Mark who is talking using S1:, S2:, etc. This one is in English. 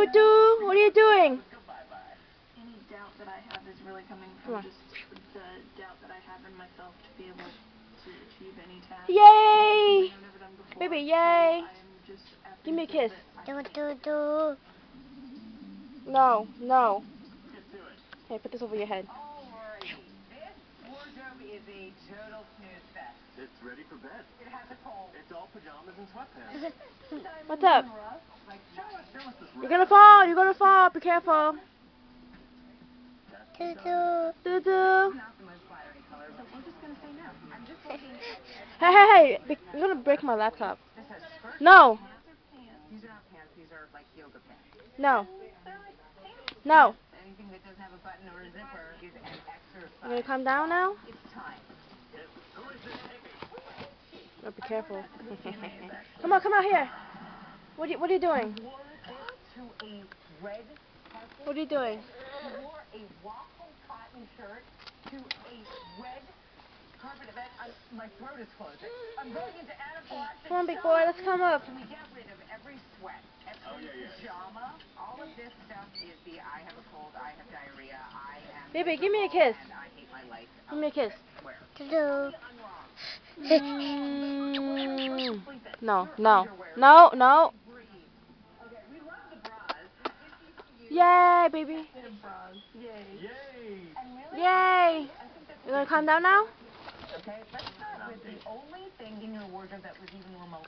S1: Doo. What are you doing?
S2: Any doubt that I have is really coming
S1: Come
S2: from
S1: on.
S2: just the doubt that I have in myself to be able to achieve any task.
S1: Yay!
S2: I've never done before.
S1: Baby,
S2: So
S1: yay!
S2: I am just
S1: Give me a kiss.
S3: Do.
S1: No, no. Hey, put this over your head.
S4: Alrighty, this wardrobe is a total snooze fest.
S5: It's ready for bed.
S4: It has a cold.
S5: It's all pajamas and sweatpants.
S1: What's up?
S4: Like,
S5: Show us this
S1: You're gonna fall. You're gonna fall. Be careful.
S3: Do.
S1: Doo doo.
S4: not the most flattering color, but we're just gonna say no. I'm just looking at
S1: Hey. You're gonna break my laptop.
S4: this has skirts.
S1: No.
S4: These are not pants, these are like yoga pants.
S1: No. No.
S4: Anything that doesn't have a button or a zipper is an exercise.
S1: You gonna come down now?
S4: It's time.
S1: Oh, be careful. Come on, come out here. What are you doing?
S4: To a red carpet.
S1: What are you doing?
S4: You wore a waffle cotton shirt to a red carpet event. My throat is closing. I'm going into anaphylactic
S1: Come on, big boy. Let's come up.
S4: Can we get rid of every sweat, every pajama? All of this stuff is the I have a cold, I have diarrhea, I am
S1: Baby, give me a kiss.
S4: and I hate my life.
S1: Give me a kiss.
S3: Do.
S1: No, no, no, no.
S4: Okay, we love the bras.
S1: Yay, baby.
S2: Yay.
S5: Yay!
S1: Yay. You gonna calm down now?
S4: Okay, let's start with the only thing in your wardrobe that was even remotely